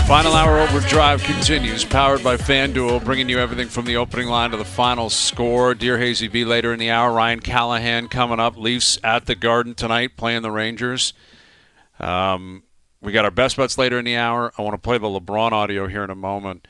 Final Hour Overdrive continues, powered by FanDuel, bringing you everything from the opening line to the final score. Dear Hayesy-B later in the hour. Ryan Callahan coming up. Leafs at the Garden tonight playing the Rangers. We got our best bets later in the hour. I want to play the LeBron audio here in a moment.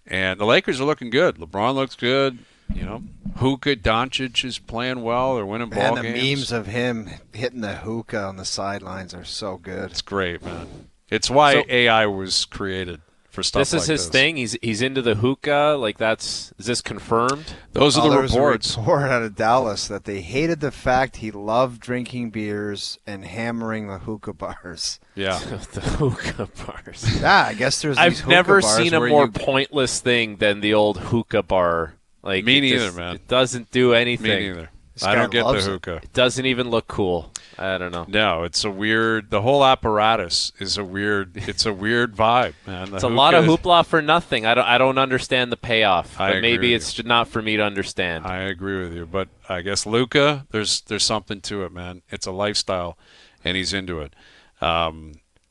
And the Lakers are looking good. LeBron looks good. You know, Hookah Doncic is playing well. They're winning ball games. And the memes of him hitting the hookah on the sidelines are so good. It's great, man. It's why AI was created for stuff like this. This is his thing? He's into the hookah? Like, is this confirmed? Those are the reports. There was a report out of Dallas that they hated the fact he loved drinking beers and hammering the hookah bars. Yeah. The hookah bars. Yeah, I guess there's these I've never bars seen a more pointless thing than the old hookah bar. Like, me neither, man. It doesn't do anything. Me neither. I don't get the hookah. It doesn't even look cool. I don't know. No, it's a weird. The whole apparatus is a weird. It's a weird vibe, man. It's a lot of hoopla for nothing. I don't understand the payoff. But maybe it's just not for me to understand. I agree with you, but I guess Luka, there's something to it, man. It's a lifestyle, and he's into it.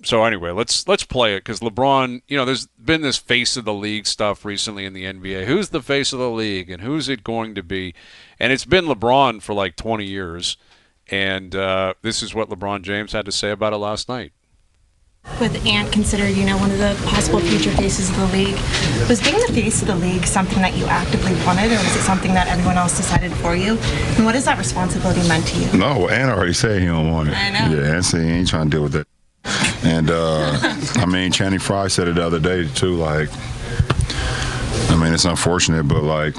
So anyway, let's play it because LeBron. You know, there's been this face of the league stuff recently in the NBA. Who's the face of the league, and who's it going to be? And it's been LeBron for like 20 years. And this is what LeBron James had to say about it last night. With Ant considered, one of the possible future faces of the league, was being the face of the league something that you actively wanted, or was it something that everyone else decided for you? And what has that responsibility meant to you? No, Ant already said he don't want it. I know. Yeah, Ant said he ain't trying to deal with that. And, I mean, Channing Frye said it the other day, too. Like, I mean, it's unfortunate, but, like,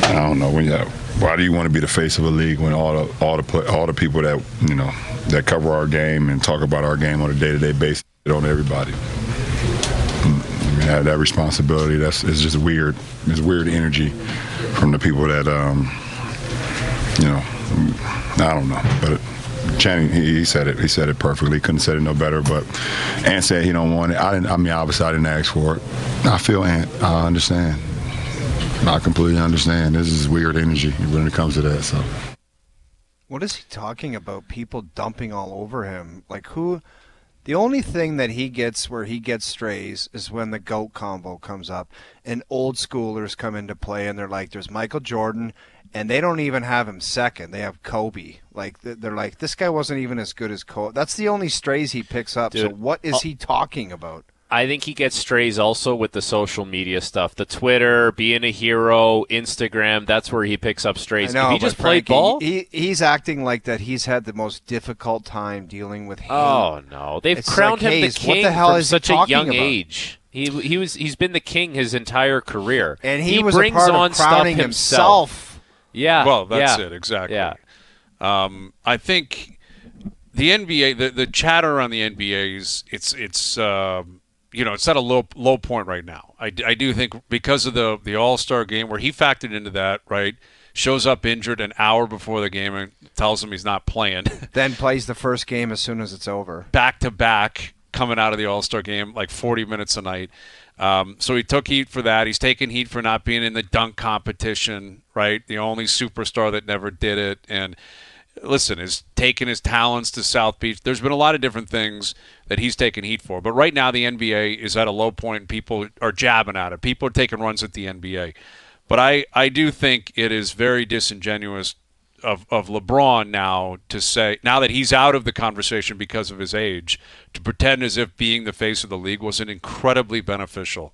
I don't know. Why do you want to be the face of a league when all the people that, that cover our game and talk about our game on a day-to-day basis on everybody? I mean, that responsibility, it's just weird. It's weird energy from the people that, I don't know. But Channing, he said it. He said it perfectly. He couldn't have said it no better. But Ant said he don't want it. Obviously, I didn't ask for it. I feel Ant. I understand. I completely understand. This is weird energy when it comes to that. So, what is he talking about? People dumping all over him. Like who? The only thing that he gets where he gets strays is when the GOAT combo comes up and old schoolers come into play and they're like, there's Michael Jordan, and they don't even have him second. They have Kobe. Like they're like, this guy wasn't even as good as Kobe. That's the only strays he picks up. Dude, so what is he talking about? I think he gets strays also with the social media stuff. The Twitter, being a hero, Instagram, that's where he picks up strays. I know, if he just played ball? He's acting like that he's had the most difficult time dealing with hate. Oh, no. They've crowned him the king from such a young age. He's been the king his entire career. And he was brings a part on of crowning stuff himself. Yeah. Well, that's it, exactly. Yeah. I think the NBA, the chatter on the NBA is it's at a low point right now. I do think because of the All-Star game where he factored into that, right, shows up injured an hour before the game and tells him he's not playing. Then plays the first game as soon as it's over. Back-to-back coming out of the All-Star game, like 40 minutes a night. So he took heat for that. He's taken heat for not being in the dunk competition, right, the only superstar that never did it. And listen, is taking his talents to South Beach. There's been a lot of different things that he's taken heat for. But right now the NBA is at a low point and people are jabbing at it. People are taking runs at the NBA. But I do think it is very disingenuous of LeBron now to say, now that he's out of the conversation because of his age, to pretend as if being the face of the league wasn't incredibly beneficial.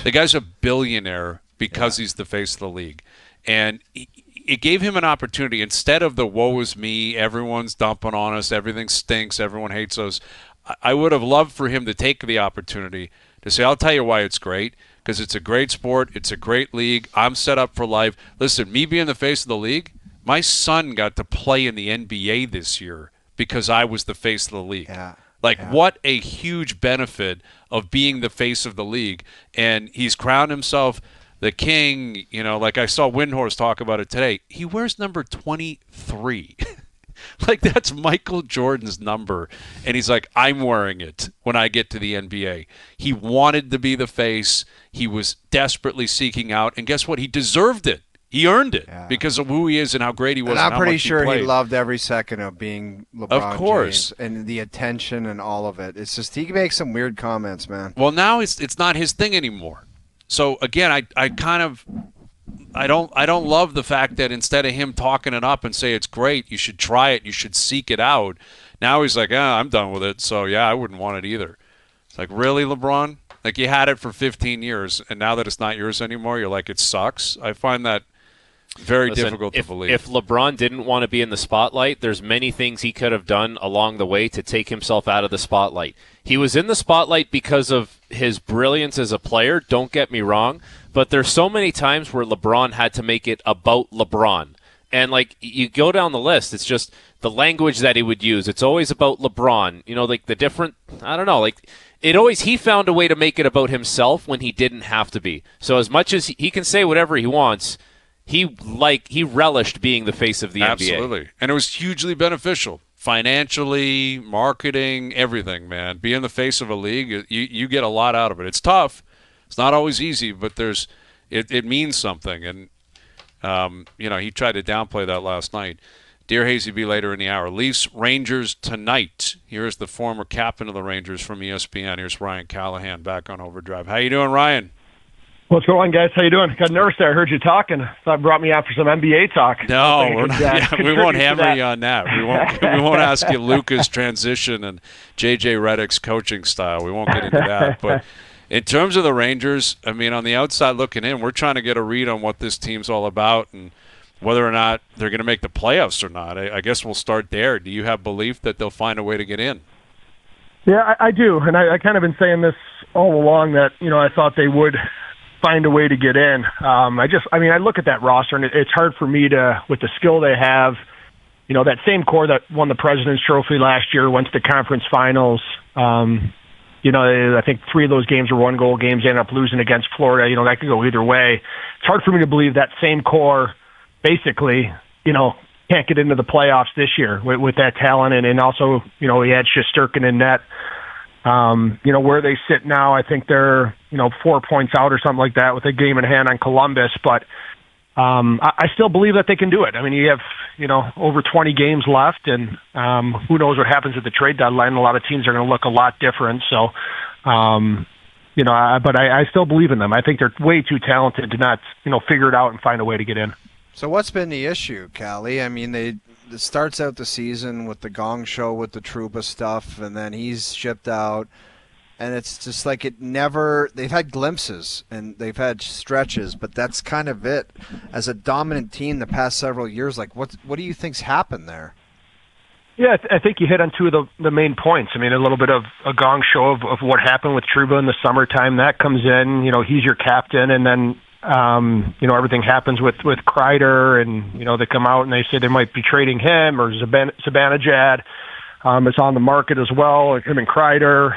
The guy's a billionaire because he's the face of the league. And it gave him an opportunity. Instead of the woe is me, everyone's dumping on us, everything stinks, everyone hates us, I would have loved for him to take the opportunity to say, I'll tell you why it's great, because it's a great sport, it's a great league, I'm set up for life. Listen, me being the face of the league, my son got to play in the NBA this year because I was the face of the league. What a huge benefit of being the face of the league. And he's crowned himself the king, like I saw Windhorse talk about it today. He wears number 23. Like, that's Michael Jordan's number. And he's like, I'm wearing it when I get to the NBA. He wanted to be the face. He was desperately seeking out. And guess what? He deserved it. He earned it because of who he is and how great he was. And I'm how pretty much sure he played. loved every second of being LeBron Of course. James and the attention and all of it. It's just he makes some weird comments, man. Well, now it's not his thing anymore. So again, I don't love the fact that instead of him talking it up and say it's great, you should try it, you should seek it out. Now he's like, I'm done with it. So yeah, I wouldn't want it either. It's like, really, LeBron? Like, you had it for 15 years, and now that it's not yours anymore, you're like, it sucks. I find that very difficult to believe. If LeBron didn't want to be in the spotlight, there's many things he could have done along the way to take himself out of the spotlight. He was in the spotlight because of his brilliance as a player, don't get me wrong, but there's so many times where LeBron had to make it about LeBron. And, like, you go down the list, it's just the language that he would use. It's always about LeBron. You know, like, the different, I don't know, like, he found a way to make it about himself when he didn't have to be. So as much as he can say whatever he wants, he relished being the face of the NBA. Absolutely. And it was hugely beneficial. Financially, marketing, everything, man. Being the face of a league, you get a lot out of it. It's tough. It's not always easy, but it means something. And, he tried to downplay that last night. Dear Hayesy-B later in the hour. Leafs Rangers tonight. Here's the former captain of the Rangers from ESPN. Here's Ryan Callahan back on OverDrive. How you doing, Ryan? What's going on, guys? How you doing? Got nervous there. I heard you talking. Thought you brought me out for some NBA talk. No, we won't hammer you on that. We won't ask you Luka's transition and JJ Redick's coaching style. We won't get into that. But in terms of the Rangers, I mean, on the outside looking in, we're trying to get a read on what this team's all about and whether or not they're going to make the playoffs or not. I guess we'll start there. Do you have belief that they'll find a way to get in? Yeah, I do. And I kind of been saying this all along that, I thought they would find a way to get in. I look at that roster, and it's hard for me to, with the skill they have, that same core that won the President's Trophy last year, went to the conference finals. I think 3 of those games were 1-goal games. They ended up losing against Florida. That could go either way. It's hard for me to believe that same core basically, can't get into the playoffs this year with that talent. And also, he had Shesterkin in net. Where they sit now, I think they're, 4 points out or something like that with a game in hand on Columbus. But I still believe that they can do it. I mean, you have, over 20 games left, and who knows what happens at the trade deadline. A lot of teams are going to look a lot different. So, but I still believe in them. I think they're way too talented to not, figure it out and find a way to get in. So what's been the issue, Callie? I mean, it starts out the season with the Gong Show with the Trouba stuff, and then he's shipped out. And it's just like they've had glimpses and they've had stretches, but that's kind of it. As a dominant team the past several years, like what do you think's happened there? Yeah, I think you hit on 2 of the main points. I mean, a little bit of a Gong Show of what happened with Trouba in the summertime. That comes in, he's your captain, and then everything happens with Kreider, and, they come out and they say they might be trading him, or Zibanejad is on the market as well, him and Kreider.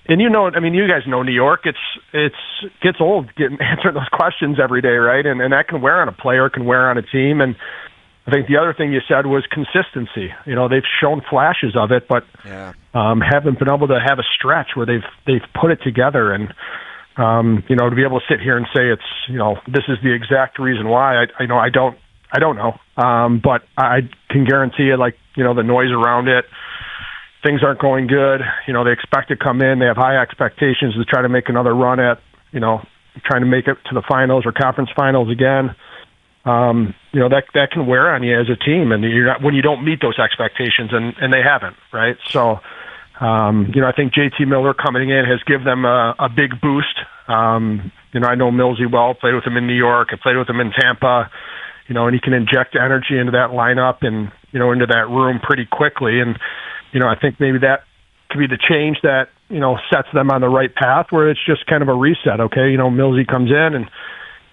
And you guys know New York, it gets old answering those questions every day, right? And that can wear on a player, can wear on a team. And I think the other thing you said was consistency. They've shown flashes of it, but haven't been able to have a stretch where they've put it together. And to be able to sit here and say it's, this is the exact reason why, I don't know. But I can guarantee you, the noise around it, things aren't going good. They expect to come in. They have high expectations to try to make another run at, trying to make it to the finals or conference finals again. That can wear on you as a team, and when you don't meet those expectations, and they haven't, right? So, I think JT Miller coming in has given them a big boost. I know Millsy well, played with him in New York, I played with him in Tampa, and he can inject energy into that lineup and, into that room pretty quickly. And, I think maybe that could be the change that, sets them on the right path, where it's just kind of a reset. Okay. Millsy comes in and,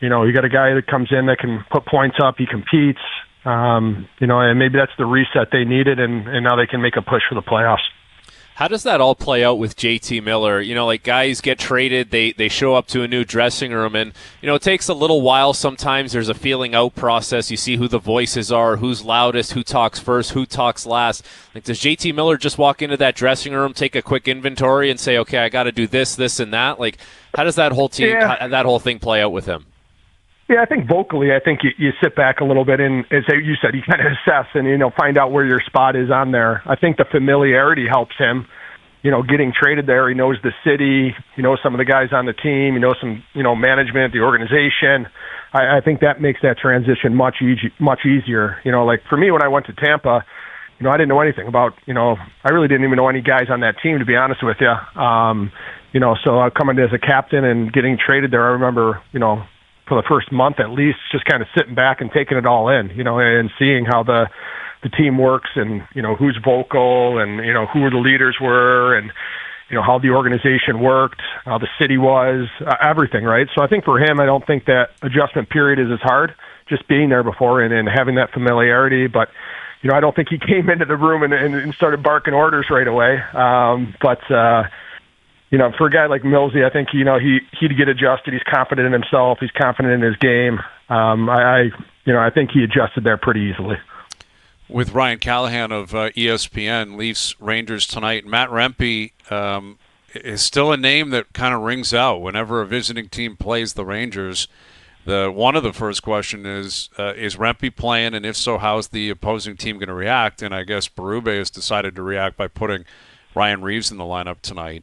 you got a guy that comes in that can put points up, he competes, and maybe that's the reset they needed, and now they can make a push for the playoffs. How does that all play out with JT Miller? Guys get traded, they show up to a new dressing room, and, it takes a little while sometimes. There's a feeling out process. You see who the voices are, who's loudest, who talks first, who talks last. Does JT Miller just walk into that dressing room, take a quick inventory, and say, okay, I got to do this, this, and that? How does that whole team, that whole thing play out with him? Yeah, I think vocally, I think you sit back a little bit and, as you said, you kind of assess and, find out where your spot is on there. I think the familiarity helps him. Getting traded there, he knows the city, he knows some of the guys on the team, he knows some, management, the organization. I think that makes that transition much easier. Like for me, when I went to Tampa, I didn't know anything about, I really didn't even know any guys on that team, to be honest with you. So coming as a captain and getting traded there, I remember, for the first month at least, just kind of sitting back and taking it all in, and seeing how the team works and, who's vocal and, who the leaders were and, how the organization worked, how the city was, everything, right? So I think for him, I don't think that adjustment period is as hard, just being there before and having that familiarity. But, I don't think he came into the room and started barking orders right away. But for a guy like Millsy, I think, he'd get adjusted. He's confident in himself. He's confident in his game. I think he adjusted there pretty easily. With Ryan Callahan of ESPN, Leafs Rangers tonight. Matt Rempe is still a name that kind of rings out whenever a visiting team plays the Rangers. One of the first question is Rempe playing, and if so, how's the opposing team going to react? And I guess Berube has decided to react by putting Ryan Reaves in the lineup tonight.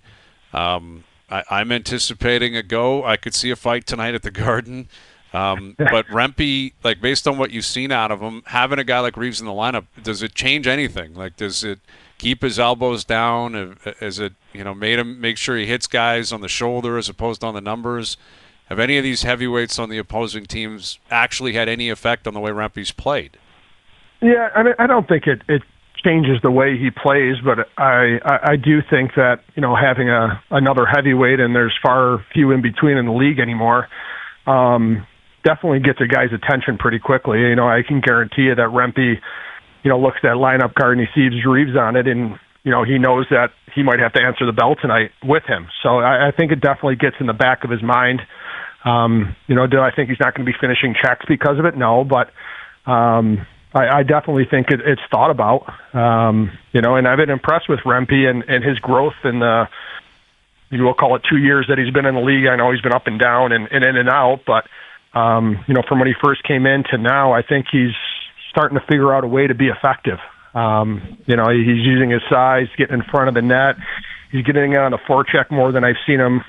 I'm anticipating a go. I could see a fight tonight at the Garden. But Rempe, based on what you've seen out of him, having a guy like Reaves in the lineup, does it change anything? Does it keep his elbows down? Is it, made him make sure he hits guys on the shoulder as opposed to on the numbers? Have any of these heavyweights on the opposing teams actually had any effect on the way Rempe's played? Yeah, I mean, I don't think it changes the way he plays, but I do think that, having another heavyweight, and there's far few in between in the league anymore, definitely gets a guy's attention pretty quickly. I can guarantee you that Rempe, looks at that lineup card and he sees Reaves on it, and he knows that he might have to answer the bell tonight with him. So I think it definitely gets in the back of his mind. Do I think he's not going to be finishing checks because of it? No, but I definitely think it's thought about. And I've been impressed with Rempe and his growth in the, we'll call it 2 years that he's been in the league. I know he's been up and down and in and out, but from when he first came in to now, I think he's starting to figure out a way to be effective. He's using his size, getting in front of the net. He's getting on the forecheck more than I've seen him,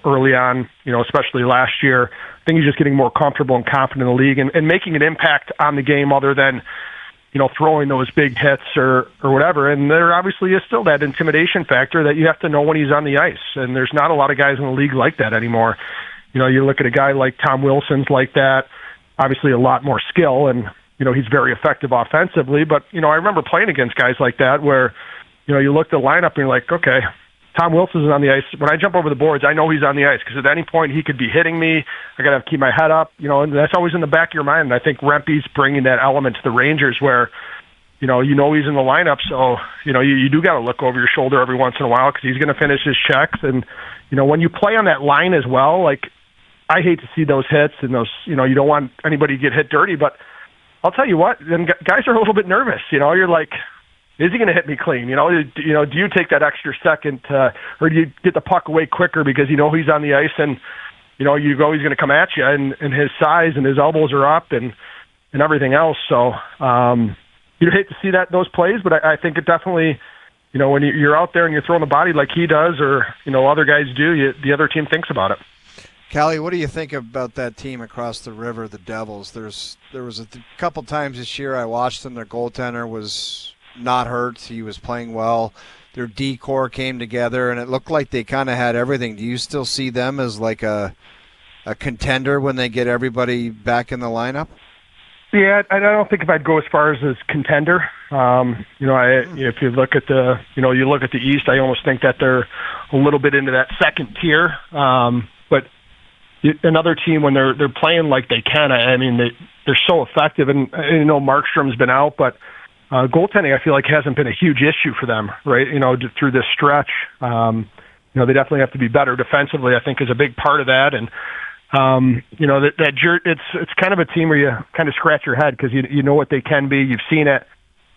early on, especially last year. I think he's just getting more comfortable and confident in the league and making an impact on the game other than, throwing those big hits or whatever. And there obviously is still that intimidation factor that you have to know when he's on the ice. And there's not a lot of guys in the league like that anymore. You look at a guy like Tom Wilson's like that, obviously a lot more skill, and, he's very effective offensively. But, I remember playing against guys like that where, you look at the lineup and you're like, okay, Tom Wilson's on the ice. When I jump over the boards, I know he's on the ice because at any point he could be hitting me. I got to keep my head up, and that's always in the back of your mind. And I think Rempe's bringing that element to the Rangers where, he's in the lineup. So, you do got to look over your shoulder every once in a while because he's going to finish his checks. And, when you play on that line as well, I hate to see those hits and those, you don't want anybody to get hit dirty, but I'll tell you what, then guys are a little bit nervous. You're like, is he going to hit me clean? Do you take that extra second, or do you get the puck away quicker because he's on the ice and you know he's going to come at you, and his size and his elbows are up and everything else. So you'd hate to see those plays, but I think it definitely, when you're out there and you're throwing the body like he does, or other guys do, the other team thinks about it. Callie, what do you think about that team across the river, the Devils? There was a couple times this year I watched them. Their goaltender was not hurt. He was playing well. Their D-core came together, and it looked like they kind of had everything. Do you still see them as like a contender when they get everybody back in the lineup? Yeah, I don't think if I'd go as far as contender. If you look at the East, I almost think that they're a little bit into that second tier. But another team, when they're playing like they can, they're so effective. And Markstrom's been out, but goaltending, I feel like, hasn't been a huge issue for them, right? Through this stretch, they definitely have to be better defensively. I think is a big part of that, and it's kind of a team where you kind of scratch your head because you know what they can be. You've seen it,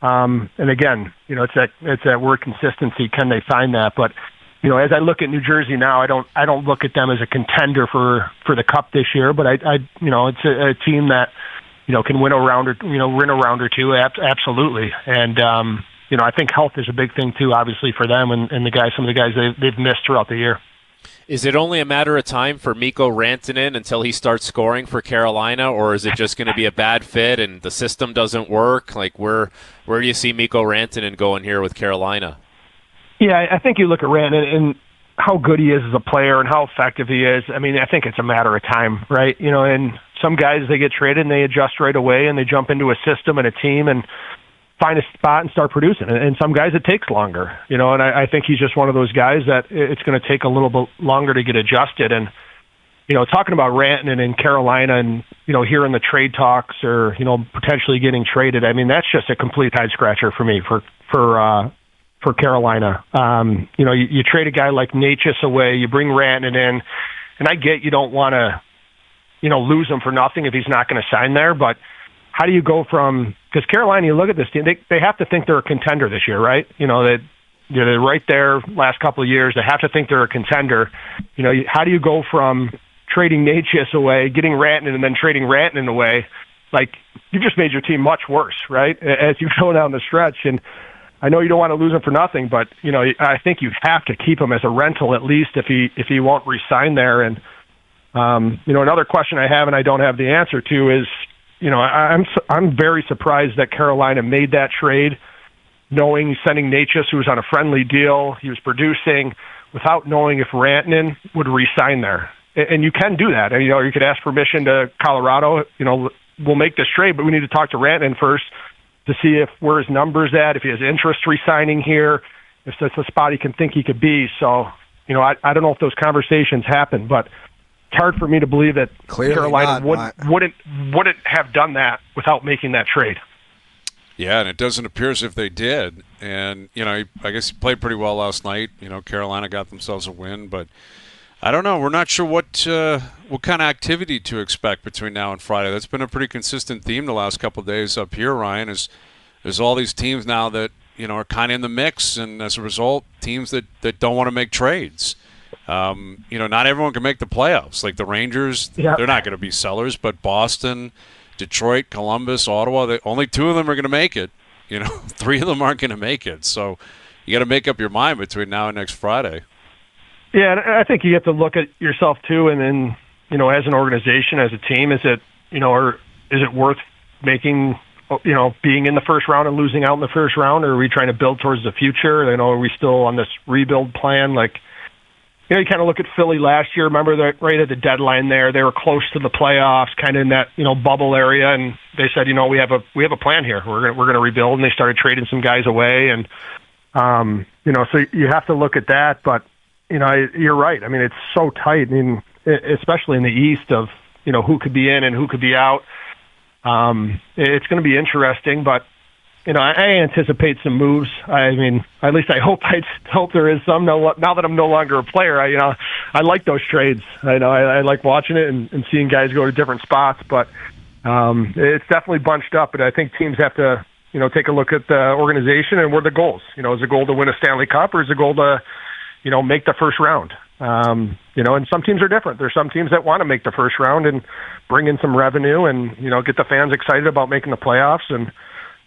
and again, it's that word consistency. Can they find that? But as I look at New Jersey now, I don't look at them as a contender for the Cup this year, but it's a team that, can win a round or two. Absolutely. And, I think health is a big thing too, obviously for them and some of the guys they've missed throughout the year. Is it only a matter of time for Mikko Rantanen until he starts scoring for Carolina, or is it just going to be a bad fit and the system doesn't work? Like, where do you see Mikko Rantanen going here with Carolina? Yeah, I think you look at Rantanen and how good he is as a player and how effective he is. I mean, I think it's a matter of time, right? And some guys, they get traded and they adjust right away and they jump into a system and a team and find a spot and start producing. And some guys, it takes longer, and I think he's just one of those guys that it's going to take a little bit longer to get adjusted. And, talking about Rantanen in Carolina and, hearing the trade talks or, potentially getting traded, I mean, that's just a complete head scratcher for me for Carolina. You trade a guy like Natchez away, you bring Rantanen in, and I get you don't want to, lose him for nothing if he's not going to sign there, but how do you go from, because Carolina, you look at this team, they have to think they're a contender this year, right? They're right there last couple of years. They have to think they're a contender. How do you go from trading Natchez away, getting Rantanen, and then trading Rantanen away? Like, you just made your team much worse, right, as you go down the stretch. And I know you don't want to lose him for nothing, but, I think you have to keep him as a rental at least if he won't re-sign there. And, another question I have and I don't have the answer to is, I'm very surprised that Carolina made that trade, knowing sending Natchez, who was on a friendly deal, he was producing, without knowing if Rantanen would re-sign there. And you can do that. And, you could ask permission to Colorado. We'll make this trade, but we need to talk to Rantanen first to see where his number's at, if he has interest re-signing here, if that's a spot he can think he could be. So, I don't know if those conversations happen, but it's hard for me to believe that Clearly Carolina wouldn't have done that without making that trade. Yeah, and it doesn't appear as if they did. And, I guess he played pretty well last night. Carolina got themselves a win, but I don't know. We're not sure what kind of activity to expect between now and Friday. That's been a pretty consistent theme the last couple of days up here, Ryan, is there's all these teams now that, are kind of in the mix, and as a result, teams that don't want to make trades. Not everyone can make the playoffs. Like the Rangers, They're not going to be sellers, but Boston, Detroit, Columbus, Ottawa, only two of them are going to make it. Three of them aren't going to make it. So you got to make up your mind between now and next Friday. Yeah, and I think you have to look at yourself too, and then, as an organization, as a team, is it, or is it worth making, being in the first round and losing out in the first round, or are we trying to build towards the future? Are we still on this rebuild plan? Like, you kind of look at Philly last year. Remember that right at the deadline there, they were close to the playoffs, kind of in that bubble area, and they said, we have a plan here. We're going to rebuild, and they started trading some guys away, and so you have to look at that. But you're right. I mean, it's so tight. I mean, especially in the East of who could be in and who could be out. It's going to be interesting, but I anticipate some moves. I mean, at least I hope there is some. Now that I'm no longer a player, I like those trades. I like watching it and seeing guys go to different spots. But it's definitely bunched up. But I think teams have to take a look at the organization and what are the goals. Is the goal to win a Stanley Cup, or is the goal to make the first round? And some teams are different. There's some teams that want to make the first round and bring in some revenue and get the fans excited about making the playoffs and.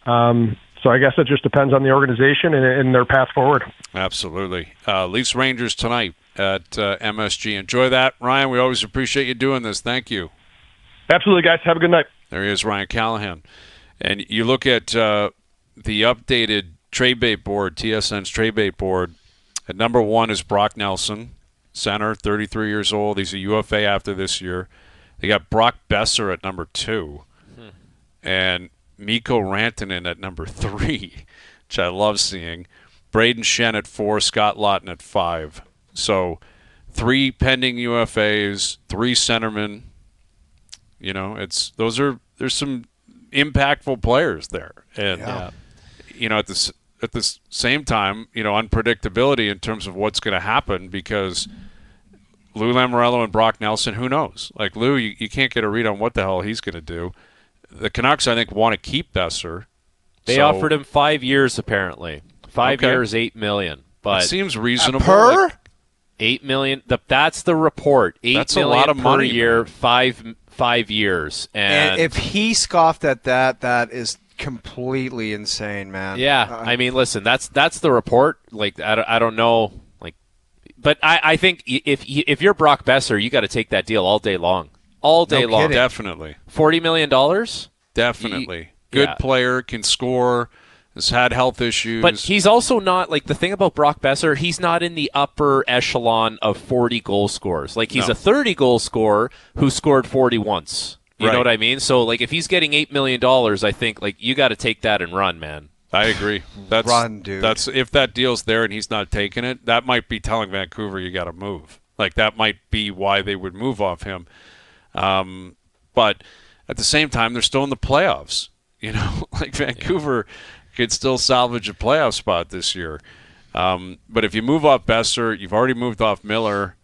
So I guess it just depends on the organization and their path forward. Absolutely. Leafs Rangers tonight at MSG. Enjoy that, Ryan. We always appreciate you doing this. Thank you. Absolutely, guys. Have a good night. There he is, Ryan Callahan. And you look at the updated trade bait board, TSN's trade bait board. At number 1 is Brock Nelson, center, 33 years old. He's a UFA after this year. They got Brock Besser at number 2. And Mikko Rantanen at number 3, which I love seeing. Braden Shen at 4, Scott Laughton at 5. So 3 pending UFAs, 3 centermen. There's some impactful players there. And at the same time, unpredictability in terms of what's going to happen, because Lou Lamoriello and Brock Nelson, who knows? Like Lou, you can't get a read on what the hell he's going to do. The Canucks, I think, want to keep Besser. They offered him 5 years, apparently. 5 years, $8 million. But it seems reasonable. Per? $8 million. That's the report. That's $8 a million lot of per money, year, man. five years. And if he scoffed at that, that is completely insane, man. Yeah, I mean, listen, that's the report. Like, I don't know, like, but I think if you're Brock Besser, you got to take that deal all day long, long. kidding. Definitely. $40 million. Definitely. Good player, can score, has had health issues. But he's also not, like, the thing about Brock Besser, he's not in the upper echelon of 40 goal scorers. Like, he's a 30 goal scorer who scored 40 once. You know what I mean? So, like, if he's getting $8 million, I think, like, you got to take that and run, man. I agree. Run, dude. That's if that deal's there and he's not taking it, that might be telling Vancouver you got to move. Like, that might be why they would move off him. But at the same time, they're still in the playoffs. You know, like Vancouver could still salvage a playoff spot this year. But if you move off Besser, you've already moved off Miller.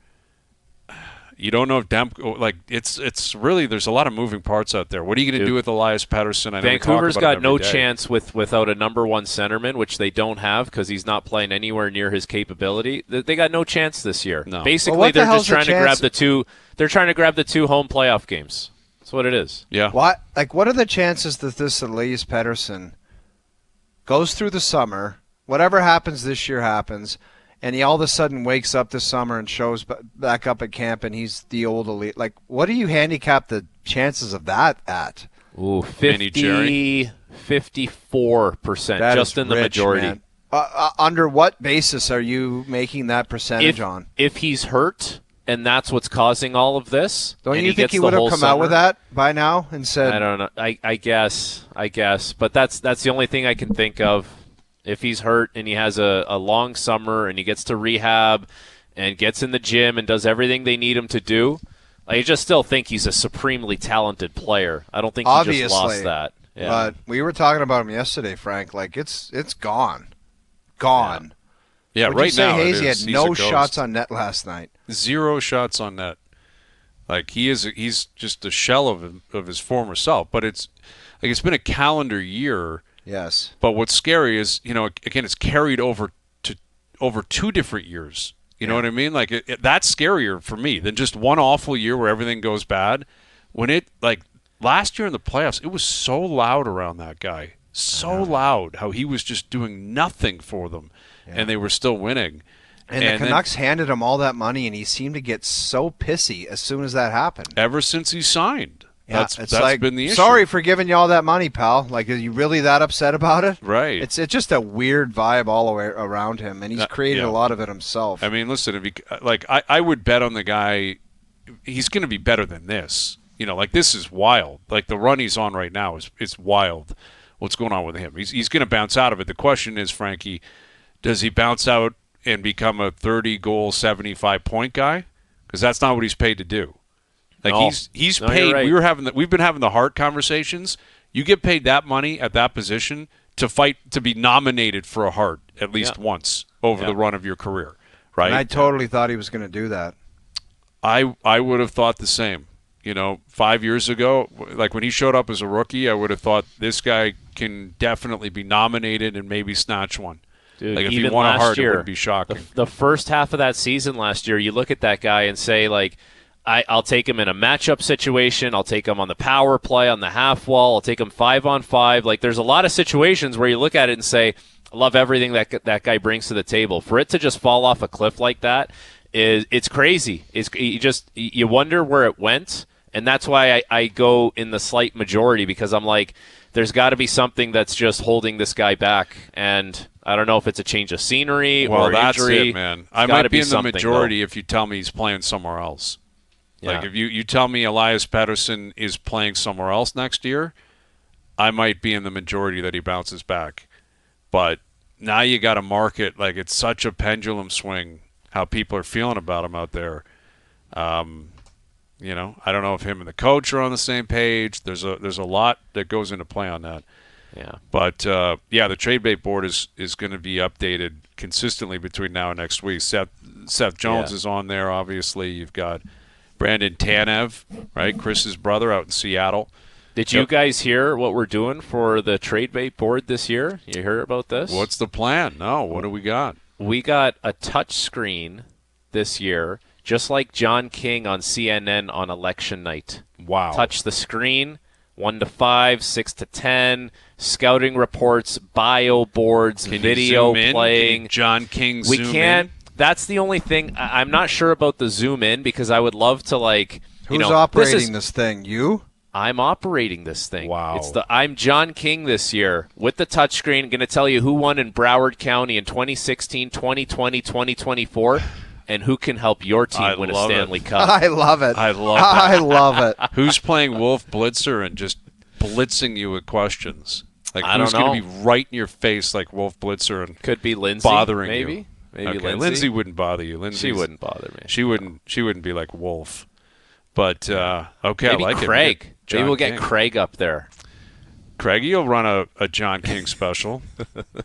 You don't know if Demko, like, it's really, there's a lot of moving parts out there. What are you going to do with Elias Pettersson? I know Vancouver's got no day. chance without a number one centerman, which they don't have because he's not playing anywhere near his capability. They got no chance this year. No. Basically, they're just trying to grab the two. They're trying to grab the 2 home playoff games. That's what it is. Yeah. What are the chances that this Elias Pettersson goes through the summer, whatever happens this year happens, and he all of a sudden wakes up this summer and shows back up at camp and he's the old elite? Like, what do you handicap the chances of that at? Ooh, Mini Jerry. 54%, That just is in the rich, majority. man. Under what basis are you making that percentage on? If he's hurt and that's what's causing all of this, Don't and you think gets he the would have whole come out with summer, that by now and said, I don't know. I guess. But that's the only thing I can think of. If he's hurt and he has a long summer and he gets to rehab and gets in the gym and does everything they need him to do, I just still think he's a supremely talented player. I don't think he obviously, just lost that. Yeah. But we were talking about him yesterday, Frank. Like, it's gone. Gone. Yeah, Would right you say now Hayes, he he's had no a ghost. shots on net last night. 0 shots on net. Like, he's just a shell of his former self. But it's been a calendar year. Yes. But what's scary is, you know, again, it's carried over 2 different years. You know what I mean? Like, that's scarier for me than just one awful year where everything goes bad. When last year in the playoffs, it was so loud around that guy. So loud how he was just doing nothing for them, and they were still winning. And the Canucks handed him all that money, and he seemed to get so pissy as soon as that happened. Ever since he signed. Yeah, That's like, been the issue. sorry for giving you all that money, pal. Like, are you really that upset about it? Right. It's just a weird vibe all the way around him, and he's created a lot of it himself. I mean, listen, if I would bet on the guy, he's going to be better than this. You know, like, this is wild. Like, the run he's on right now is wild. What's going on with him? He's going to bounce out of it. The question is, Frankie, does he bounce out and become a 30-goal, 75-point guy? Because that's not what he's paid to do. Like, no. he's No, paid. you're right. We've been having the Hart conversations. You get paid that money at that position to fight to be nominated for a Hart at least once over the run of your career, right? And I totally thought he was going to do that. I would have thought the same. You know, 5 years ago, like when he showed up as a rookie, I would have thought this guy can definitely be nominated and maybe snatch one. Dude, like, if even he won a last Hart, year, it would be shocking. The first half of that season last year, you look at that guy and say, like, I'll take him in a matchup situation. I'll take him on the power play, on the half wall. I'll take him 5-on-5. Like, there's a lot of situations where you look at it and say, I love everything that guy brings to the table. For it to just fall off a cliff like that, it's crazy. You wonder where it went, and that's why I go in the slight majority, because I'm like, there's got to be something that's just holding this guy back, and I don't know if it's a change of scenery or that's injury. it, man. I might be in the majority though. if you tell me he's playing somewhere else. Yeah. Like, if you tell me Elias Pettersson is playing somewhere else next year, I might be in the majority that he bounces back. But now you got to market, like, it's such a pendulum swing how people are feeling about him out there. You know, I don't know if him and the coach are on the same page. There's a lot that goes into play on that. Yeah. But the trade bait board is going to be updated consistently between now and next week. Seth Jones is on there. Obviously, you've got Brandon Tanev, right? Chris's brother out in Seattle. Did you guys hear what we're doing for the trade bait board this year? You heard about this? What's the plan? No. What do we got? We got a touch screen this year, just like John King on CNN on election night. Wow. Touch the screen, 1 to 5, 6 to 10, scouting reports, bio boards, Can you video zoom in? playing. Can John King We zoom can't. in? That's the only thing. I'm not sure about the zoom in because I would love to Who's operating this thing? You? I'm operating this thing. Wow. I'm John King this year with the touchscreen. Going to tell you who won in Broward County in 2016, 2020, 2024, and who can help your team win a Stanley Cup. I love it. I love that. I love it. Who's playing Wolf Blitzer and just blitzing you with questions? Like, I who's don't know. going to be right in your face like Wolf Blitzer and Could be Lindsay. bothering maybe. you? Maybe Okay, Lindsay. wouldn't bother you. She wouldn't bother me. She wouldn't be like Wolf. But okay, Maybe I like Craig. it. Maybe we'll John get King. Craig up there. Craigie will run a John King special.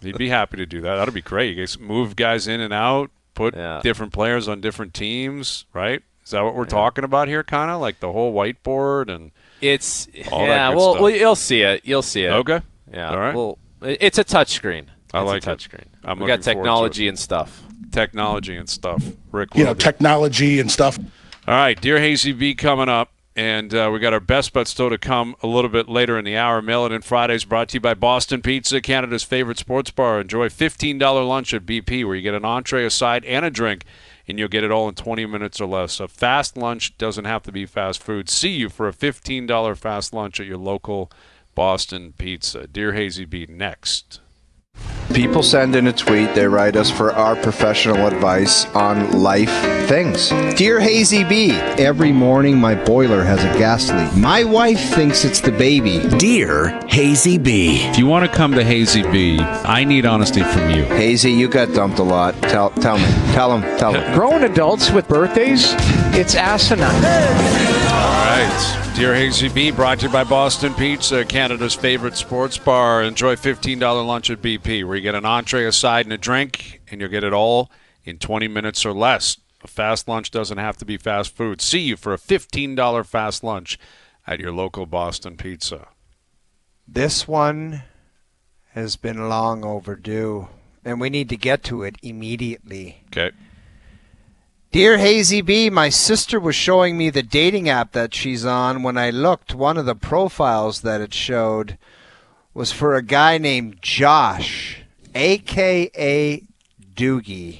He'd be happy to do that. That'll be great. You guys move guys in and out, put different players on different teams, right? Is that what we're talking about here, kind of like the whole whiteboard and It's all that good stuff? well, you'll see it. You'll see it. Okay. Yeah. All right. Well, it's a touchscreen. I like a it. touchscreen. I'm We looking got forward to technology it. and stuff. Technology and stuff. Rick, You know, will do. technology and stuff. All right, Dear Hayesy-B coming up, and we got our best bets still to come a little bit later in the hour. Mail It In Fridays brought to you by Boston Pizza, Canada's favorite sports bar. Enjoy $15 lunch at BP where you get an entree, a side, and a drink, and you'll get it all in 20 minutes or less. A fast lunch doesn't have to be fast food. See you for a $15 fast lunch at your local Boston Pizza. Dear Hayesy-B next. People send in a tweet. They write us for our professional advice on life things. Dear Hazy-B, every morning my boiler has a gas leak. My wife thinks it's the baby. Dear Hayesy-B. If you want to come to Hayesy-B, I need honesty from you. Hazy, you got dumped a lot. Tell me. Tell him. Grown adults with birthdays, it's asinine. All right. Dear Hayesy-B, brought to you by Boston Pizza, Canada's favorite sports bar. Enjoy $15 lunch at BP, where you get an entree, a side, and a drink, and you'll get it all in 20 minutes or less. A fast lunch doesn't have to be fast food. See you for a $15 fast lunch at your local Boston Pizza. This one has been long overdue, and we need to get to it immediately. Okay. Dear Hazy-B, my sister was showing me the dating app that she's on. When I looked, one of the profiles that it showed was for a guy named Josh, a.k.a. Doogie.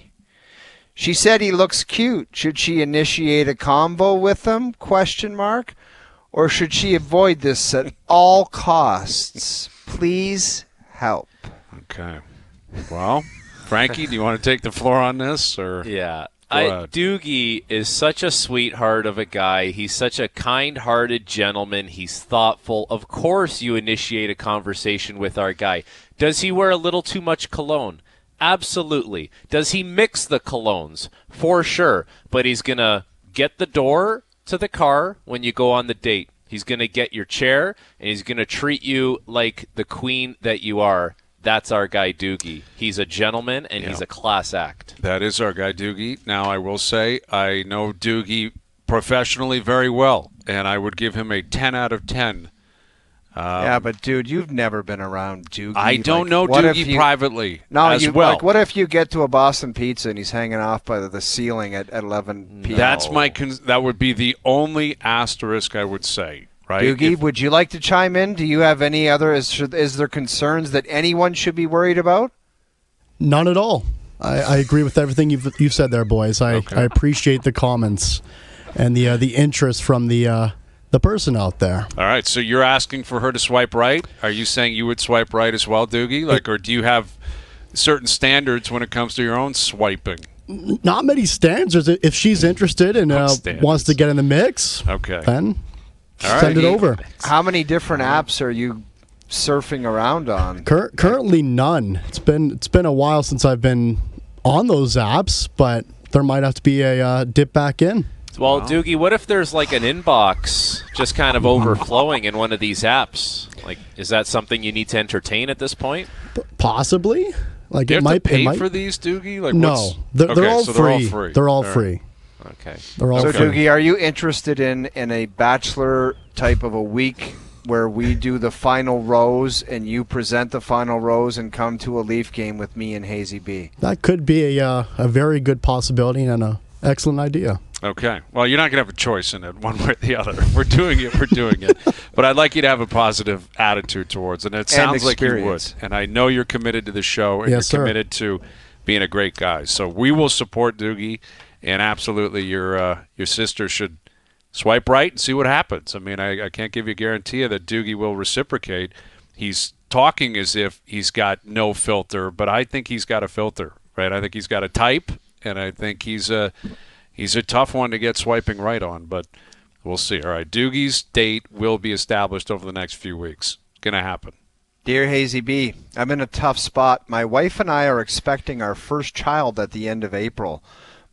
She said he looks cute. Should she initiate a combo with him? ? Or should she avoid this at all costs? Please help. Okay. Well, Frankie, do you want to take the floor on this? Or Yeah. Go ahead. Doogie is such a sweetheart of a guy. He's such a kind-hearted gentleman. He's thoughtful. Of course you initiate a conversation with our guy. Does he wear a little too much cologne? Absolutely. Does he mix the colognes? For sure. But he's going to get the door to the car when you go on the date. He's going to get your chair, and he's going to treat you like the queen that you are. That's our guy Doogie. He's a gentleman, and he's a class act. That is our guy Doogie. Now, I will say I know Doogie professionally very well, and I would give him a 10 out of 10. Yeah, but dude, you've never been around Doogie. I don't know what if Doogie you- privately No, as you, well. Like, what if you get to a Boston Pizza and he's hanging off by the ceiling at 11 p.m.? That's that would be the only asterisk I would say, right? Doogie, If- would you like to chime in? Do you have any other? Is there concerns that anyone should be worried about? None at all. I agree with everything you've said there, boys. I appreciate the comments and the interest from the person out there. All right, so you're asking for her to swipe right? Are you saying you would swipe right as well, Doogie? Like, or do you have certain standards when it comes to your own swiping? Not many standards. If she's interested and wants to get in the mix, Okay. then All send right. it over. How many different apps are you surfing around on? Currently none. It's been a while since I've been on those apps, but there might have to be a dip back in. Well, Doogie, what if there's like an inbox just kind of overflowing in one of these apps? Like, is that something you need to entertain at this point? Possibly. Like Do you it have might to pay it might, for these, Doogie? Like, No, they're all so free. They're all free. Okay. They're all So, free. Doogie, are you interested in a bachelor type of a week where we do the final rose and you present the final rose and come to a Leaf game with me and Hazy-B? That could be a very good possibility and a Excellent idea. Okay. Well, you're not going to have a choice in it one way or the other. If we're doing it, we're doing it. But I'd like you to have a positive attitude towards it. And it sounds like you would. And I know you're committed to the show, and Yes, you're sir. committed to being a great guy. So we will support Doogie, and absolutely your sister should swipe right and see what happens. I mean, I can't give you a guarantee that Doogie will reciprocate. He's talking as if he's got no filter, but I think he's got a filter, right? I think he's got a type, and I think he's a tough one to get swiping right on, but we'll see. All right, Doogie's date will be established over the next few weeks. It's going to happen. Dear Hayesy-B, I'm in a tough spot. My wife and I are expecting our first child at the end of April.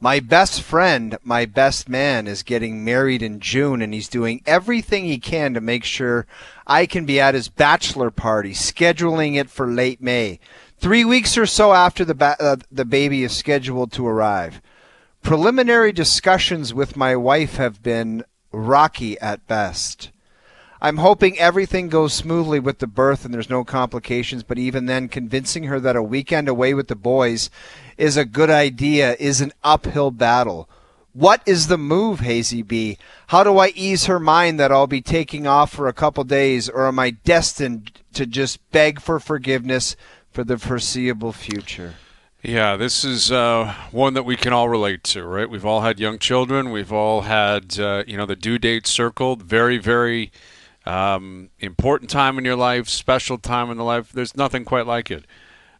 My best friend, my best man, is getting married in June, and he's doing everything he can to make sure I can be at his bachelor party, scheduling it for late May, 3 weeks or so after the baby is scheduled to arrive. Preliminary discussions with my wife have been rocky at best. I'm hoping everything goes smoothly with the birth and there's no complications, but even then, convincing her that a weekend away with the boys is a good idea is an uphill battle. What is the move, Hayesy-B? How do I ease her mind that I'll be taking off for a couple days, or am I destined to just beg for forgiveness for the foreseeable future? Yeah, this is one that we can all relate to, right? We've all had young children. We've all had, the due date circled. Very, very important time in your life, special time in the life. There's nothing quite like it.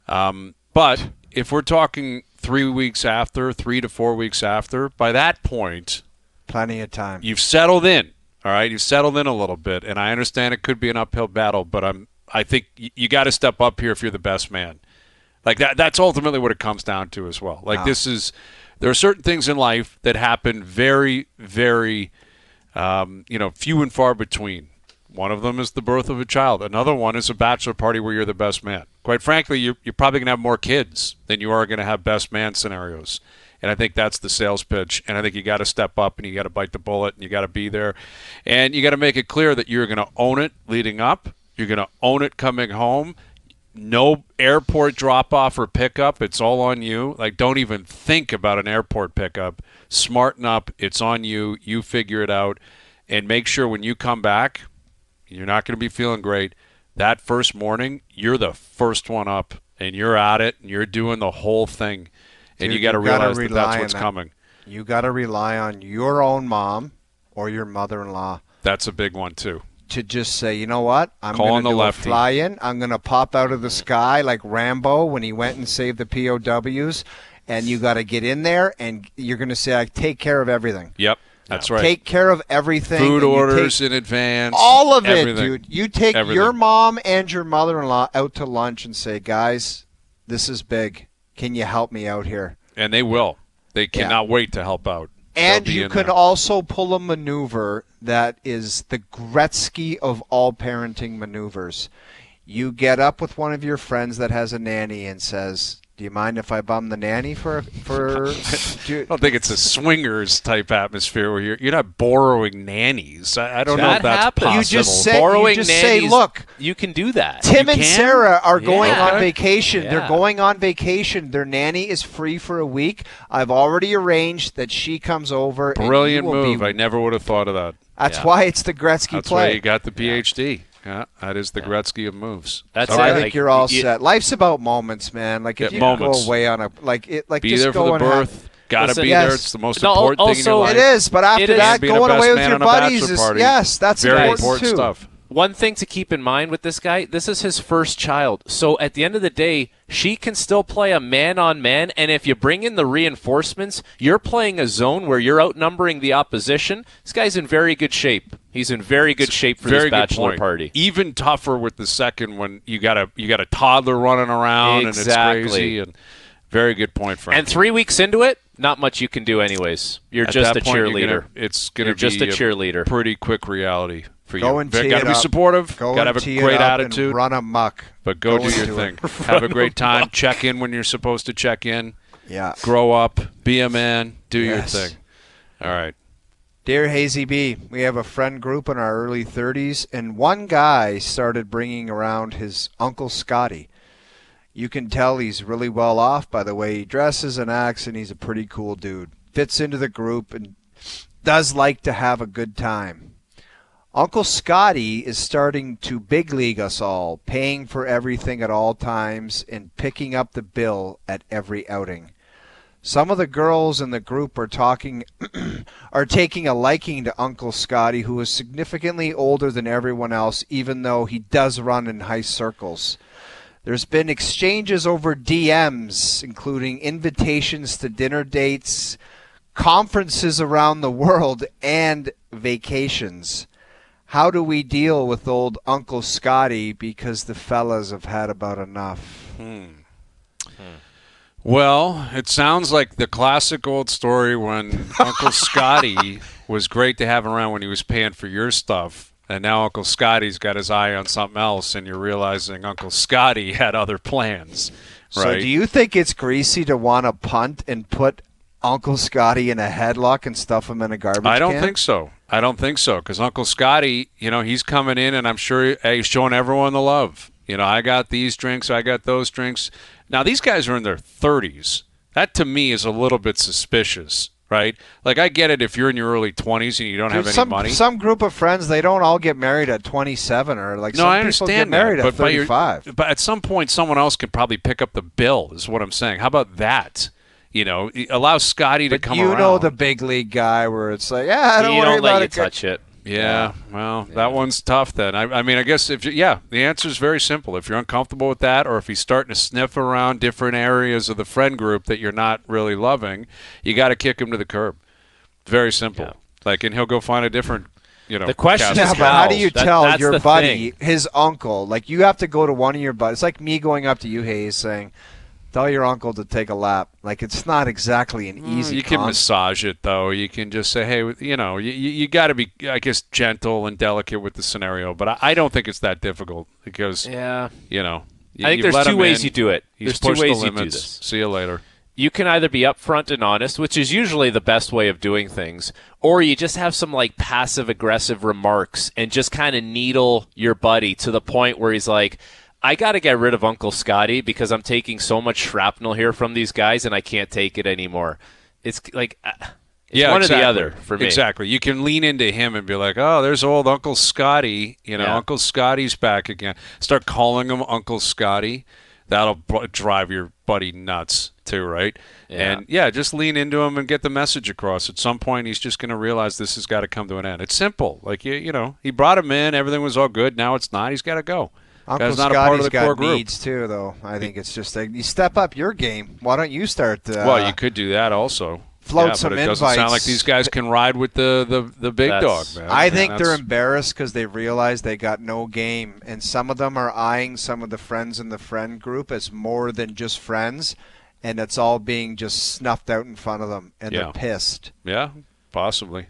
But if we're talking 3 weeks after, 3 to 4 weeks after, by that point, plenty of time. You've settled in, all right? You've settled in a little bit, and I understand it could be an uphill battle, but I think you got to step up here if you're the best man. Like that's ultimately what it comes down to as well. Like there are certain things in life that happen very, very, few and far between. One of them is the birth of a child. Another one is a bachelor party where you're the best man. Quite frankly, you're probably going to have more kids than you are going to have best man scenarios. And I think that's the sales pitch. And I think you got to step up and you got to bite the bullet and you got to be there. And you got to make it clear that you're going to own it leading up. You're going to own it coming home. No airport drop-off or pickup. It's all on you. Like, don't even think about an airport pickup. Smarten up. It's on you. You figure it out. And make sure when you come back, you're not going to be feeling great. That first morning, you're the first one up, and you're at it, and you're doing the whole thing. And you got to realize that that's what's coming. You got to rely on your own mom or your mother-in-law. That's a big one, too. To just say, you know what, I'm going to do a fly-in. I'm going to pop out of the sky like Rambo when he went and saved the POWs. And you got to get in there, and you're going to say, I take care of everything. Yep, that's right. Take care of everything. Food orders in advance. All of it, everything. dude. You take your mom and your mother-in-law out to lunch and say, guys, this is big. Can you help me out here? And they will. They cannot wait to help out. And you could also pull a maneuver that is the Gretzky of all parenting maneuvers. You get up with one of your friends that has a nanny and says, do you mind if I bum the nanny for I don't think it's a swingers type atmosphere where you're not borrowing nannies. I don't know if that's possible. You just say, look, you can do that. Tim and Sarah are going on vacation. Yeah. They're going on vacation. Their nanny is free for a week. I've already arranged that she comes over. Brilliant move. I never would have thought of that. That's why it's the Gretzky That's play. That's why you got the PhD. Yeah, that is the Gretzky of moves. That's so I think you're all set. Life's about moments, man. Like if you go away on be just there go for the birth. Got to be there. It's the most important thing in your life. It is, but after that, going away with your buddies is that's very important too. Stuff. One thing to keep in mind with this guy, this is his first child. So at the end of the day, she can still play a man-on-man, and if you bring in the reinforcements, you're playing a zone where you're outnumbering the opposition. This guy's in very good shape. He's in very good shape for this bachelor party. Even tougher with the second when you got a toddler running around and it's crazy. And very good point, Frank. And 3 weeks into it, not much you can do anyways. You're just a cheerleader. It's going to be just a cheerleader. Pretty quick reality for you. Go and tee got to be supportive. Got to have a great attitude. And run amok. But go do your thing. Have a great time. Check in when you're supposed to check in. Yeah. Grow up. Be a man. Do your thing. All right. Dear Hayesy-B, we have a friend group in our early 30s, and one guy started bringing around his Uncle Scotty. You can tell he's really well off by the way he dresses and acts, and he's a pretty cool dude. fits into the group and does like to have a good time. Uncle Scotty is starting to big league us all, paying for everything at all times and picking up the bill at every outing. Some of the girls in the group are taking a liking to Uncle Scotty, who is significantly older than everyone else, even though he does run in high circles. There's been exchanges over DMs, including invitations to dinner dates, conferences around the world, and vacations. How do we deal with old Uncle Scotty, because the fellas have had about enough? Well, it sounds like the classic old story when Uncle Scotty was great to have around when he was paying for your stuff, and now Uncle Scotty's got his eye on something else, and you're realizing Uncle Scotty had other plans, right? So do you think it's greasy to want to punt and put Uncle Scotty in a headlock and stuff him in a garbage can? I don't think so. I don't think so, because Uncle Scotty, he's coming in, and I'm sure he's showing everyone the love. I got these drinks, I got those drinks. Now, these guys are in their 30s. That, to me, is a little bit suspicious, right? Like, I get it if you're in your early 20s and you don't have any money. Some group of friends, they don't all get married at 27 or like some I people understand get married that, at 35. But at some point, someone else could probably pick up the bill, is what I'm saying. How about that? Allow Scotty to come around. You know the big league guy where it's like, don't worry about it. Touch it. Yeah, well, that one's tough then. I mean, I guess the answer is very simple. If you're uncomfortable with that, or if he's starting to sniff around different areas of the friend group that you're not really loving, you got to kick him to the curb. Very simple. Yeah. And he'll go find a different, The question is how do you tell your buddy, his uncle, like you have to go to one of your buddies. It's like me going up to you, Hayes, saying, tell your uncle to take a lap. Like, it's not exactly an easy You can massage it, though. You can just say, hey, you got to be, I guess, gentle and delicate with the scenario. But I don't think it's that difficult because, I think there's two ways you do it. There's two ways you do this. See you later. You can either be upfront and honest, which is usually the best way of doing things, or you just have some, passive-aggressive remarks and just kind of needle your buddy to the point where he's like, I got to get rid of Uncle Scotty because I'm taking so much shrapnel here from these guys and I can't take it anymore. It's like one or the other for me. Exactly. You can lean into him and be like, oh, there's old Uncle Scotty. Uncle Scotty's back again. Start calling him Uncle Scotty. That'll drive your buddy nuts too, right? Yeah. And, just lean into him and get the message across. At some point, he's just going to realize this has got to come to an end. It's simple. Like, he brought him in. Everything was all good. Now it's not. He's got to go. Uncle Scotty's got needs too, though. I think it's just you step up your game. Why don't you start? Well, you could do that also. Float some invites. But it doesn't sound like these guys can ride with the big dog, man. I think they're embarrassed because they realize they got no game, and some of them are eyeing some of the friends in the friend group as more than just friends, and it's all being just snuffed out in front of them, and they're pissed. Yeah, possibly.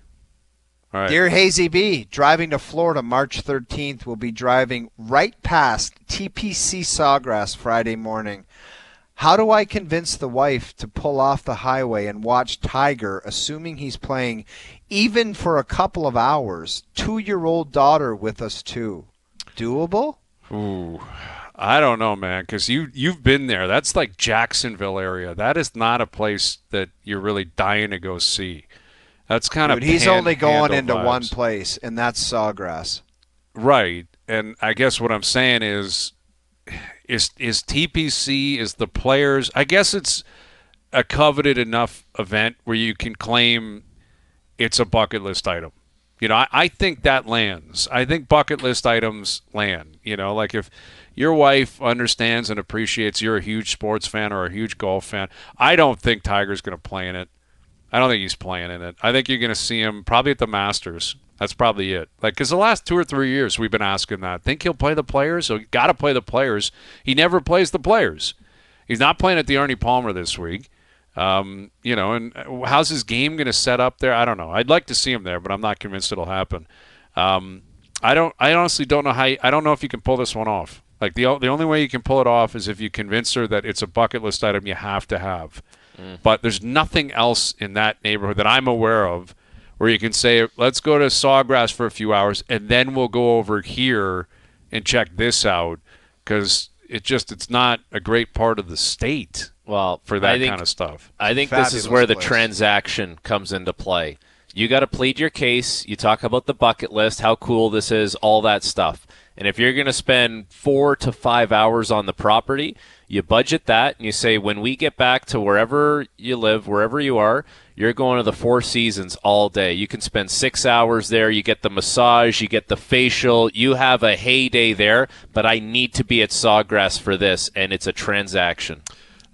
All right. Dear Hayesy-B, driving to Florida March 13th, will be driving right past TPC Sawgrass Friday morning. How do I convince the wife to pull off the highway and watch Tiger, assuming he's playing, even for a couple of hours? 2-year-old daughter with us, too. Doable? Ooh, I don't know, man, because you've been there. That's like Jacksonville area. That is not a place that you're really dying to go see. That's kind of he's only going into vibes. One place, and that's Sawgrass. Right, and I guess what I'm saying is TPC, is the players, I guess it's a coveted enough event where you can claim it's a bucket list item. I think that lands. I think bucket list items land. Like if your wife understands and appreciates you're a huge sports fan or a huge golf fan, I don't think Tiger's going to play in it. I don't think he's playing in it. I think you're going to see him probably at the Masters. That's probably it. Because the last 2 or 3 years we've been asking that. Think he'll play the Players? So got to play the Players. He never plays the Players. He's not playing at the Arnie Palmer this week. And how's his game going to set up there? I don't know. I'd like to see him there, but I'm not convinced it'll happen. I honestly don't know I don't know if you can pull this one off. Like the only way you can pull it off is if you convince her that it's a bucket list item you have to have. But there's nothing else in that neighborhood that I'm aware of where you can say, let's go to Sawgrass for a few hours, and then we'll go over here and check this out, because it's not a great part of the state. Well, for that kind of stuff. I think Fabulous this is where the place. transaction comes into play. You got to plead your case. You talk about the bucket list, how cool this is, all that stuff. And if you're going to spend 4 to 5 hours on the property, you budget that and you say, when we get back to wherever you live, wherever you are, you're going to the Four Seasons all day. You can spend 6 hours there. You get the massage. You get the facial. You have a heyday there, but I need to be at Sawgrass for this, and it's a transaction.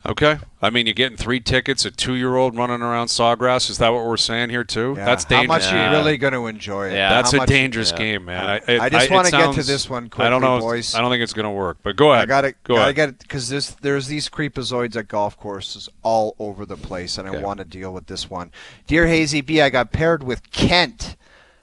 Okay. I mean, you're getting 3 tickets, a 2-year-old running around Sawgrass. Is that what we're saying here, too? Yeah. That's How dangerous. much are you really going to enjoy it? Yeah. That's How a much- dangerous game, man. I just want to get to sounds- this one quickly, I don't know, boys. I don't think it's going to work, but go ahead. I got it. Go I ahead. got it because there's these creepazoids at golf courses all over the place, and Okay. I want to deal with this one. Dear Hayesy-B, I got paired with Kent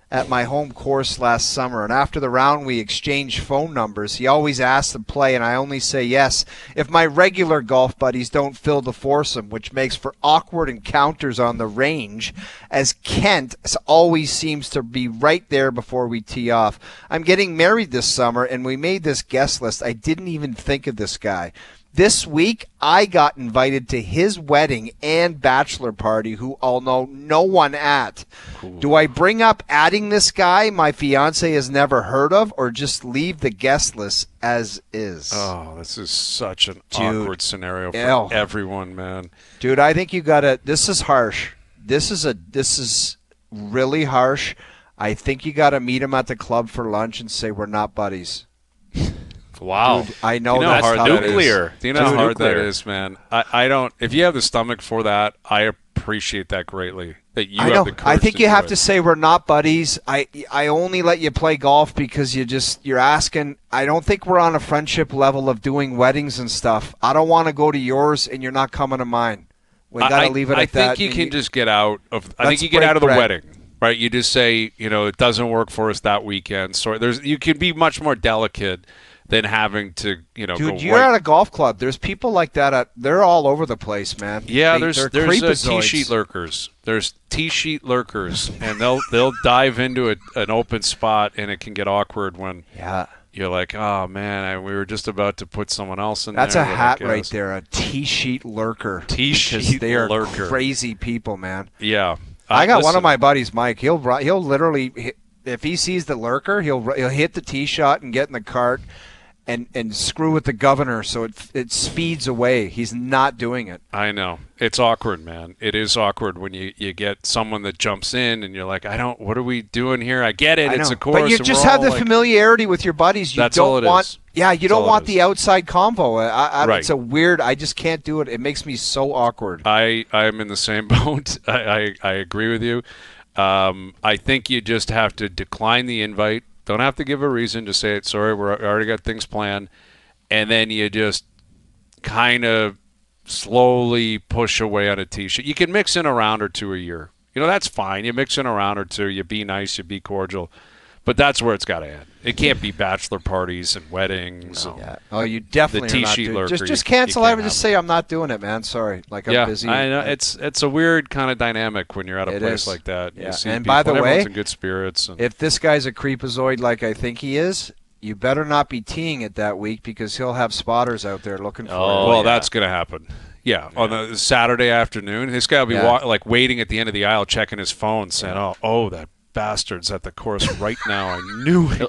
at my home course last summer, and after the round we exchanged phone numbers. He always asks to play, and I only say yes if my regular golf buddies don't fill the foursome, which makes for awkward encounters on the range, as Kent always seems to be right there before we tee off. I'm getting married this summer, and we made this guest list. I didn't even think of this guy. This week, I got invited to his wedding and bachelor party, who I'll know no one at. Cool. Do I bring up adding this guy my fiance has never heard of, or just leave the guest list as is? Oh, this is such an awkward scenario for Ew. everyone, man. Dude, I think you gotta. This is harsh. This is really harsh. I think you gotta meet him at the club for lunch and say we're not buddies. Wow. Dude, I know You know how that's hard tough. that is. Nuclear. Do you know how Dude, hard that nuclear. is, man? I don't. If you have the stomach for that, I appreciate that greatly. That you I have know. the courage I think to you do have it. to say we're not buddies. I only let you play golf because you're asking. I don't think we're on a friendship level of doing weddings and stuff. I don't want to go to yours and you're not coming to mine. We gotta leave it at that. I think you and can just get out of. I Let's think you get break out of the bread. wedding, right? You just say, it doesn't work for us that weekend. So you can be much more delicate than having to, Dude, go you're right. at a golf club. There's people like that. They're all over the place, man. Yeah, They're there's creepazoids. T-sheet lurkers. There's T-sheet lurkers, and they'll dive into an open spot, and it can get awkward when Yeah. you're like, oh man, we were just about to put someone else in That's there. a but I hat right guess- there, a T-sheet lurker. T-sheet Because they are lurker. crazy people, man. Yeah, I got one listen, of my buddies, Mike. He'll literally, if he sees the lurker, he'll hit the tee shot and get in the cart and screw with the governor so it speeds away. He's not doing it. I know. It's awkward, man. It is awkward when you get someone that jumps in and you're like, what are we doing here? I get it. I It's know. a course. But you and just we're have all the like- familiarity with your buddies. You That's don't all it want. is. Yeah, you That's don't all want it the is. outside convo. Right. It's a weird. I just can't do it. It makes me so awkward. I'm in the same boat. I agree with you. I think you just have to decline the invite. Don't have to give a reason. Just say, sorry, we already got things planned. And then you just kind of slowly push away on a T-shirt. You can mix in a round or two a year. That's fine. You mix in a round or two. You be nice. You be cordial. But that's where it's got to end. It can't be bachelor parties and weddings. And Yeah. Oh, you definitely the are not T-sheet doing. lurker, Just you cancel can't everything. Just have say I'm not doing it, man. Sorry. Like I'm yeah, busy. I know. It's a weird kind of dynamic when you're at a It place is. like that. Yeah. You see And people, by the everyone's way, in good spirits. And, If this guy's a creepazoid like I think he is, you better not be teeing it that week because he'll have spotters out there looking for Oh, it. well, yeah. that's going to happen. Yeah, on the Saturday afternoon, this guy will be Yeah. waiting at the end of the aisle, checking his phone, saying, "Oh, that bastard's at the course right now.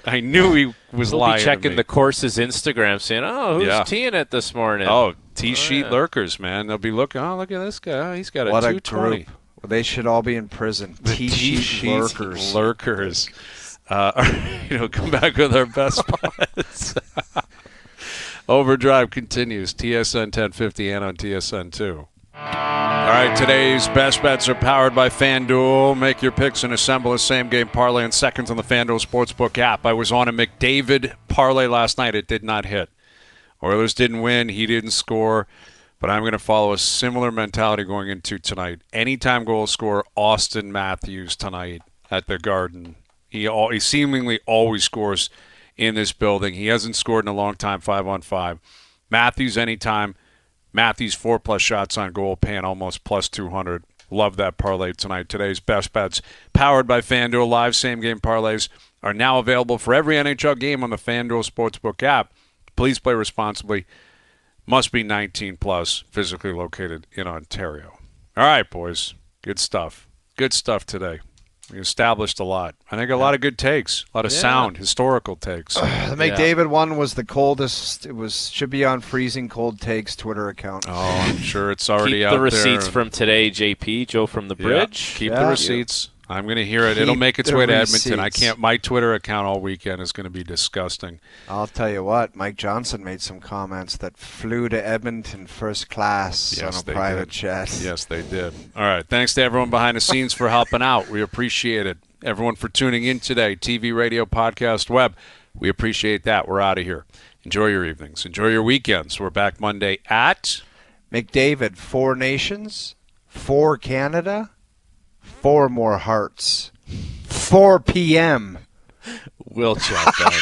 I knew he was He'll lying be to checking me." the course's Instagram, saying, "Oh, who's Yeah. teeing it this morning?" Oh, T-sheet yeah. lurkers, man. They'll be looking. Oh, look at this guy. Oh, he's got a What a 220. group. Well, they should all be in prison. T-sheet lurkers. Lurkers. Come back with our best bets. Overdrive continues. TSN 1050 and on TSN 2. All right, today's best bets are powered by FanDuel. Make your picks and assemble a same-game parlay in seconds on the FanDuel Sportsbook app. I was on a McDavid parlay last night. It did not hit. Oilers didn't win. He didn't score. But I'm going to follow a similar mentality going into tonight. Anytime goal scorer, Austin Matthews tonight at the Garden. He seemingly always scores in this building. He hasn't scored in a long time, 5-on-5. Matthews anytime. Matthews 4+ shots on goal, paying almost plus 200. Love that parlay tonight. Today's best bets, powered by FanDuel. Live same-game parlays are now available for every NHL game on the FanDuel Sportsbook app. Please play responsibly. Must be 19 plus, physically located in Ontario. All right, boys. Good stuff. Good stuff today. We established a lot. I think a lot of good takes, a lot of sound, historical takes. The McDavid one was the coldest. Should be on Freezing Cold Takes Twitter account. Oh, I'm sure it's already Keep out the there. receipts from today, JP, Joe from the Bridge. Keep the receipts. I'm going to hear it. It'll make its way to Edmonton. My Twitter account all weekend is going to be disgusting. I'll tell you what, Mike Johnson made some comments that flew to Edmonton first class on a private jet. Yes, they did. All right. Thanks to everyone behind the scenes for helping out. We appreciate it. Everyone for tuning in today, TV, radio, podcast, web. We appreciate that. We're out of here. Enjoy your evenings. Enjoy your weekends. We're back Monday at McDavid, 4 nations, 4 Canada, 4 more hearts. 4 p.m. We'll chat then.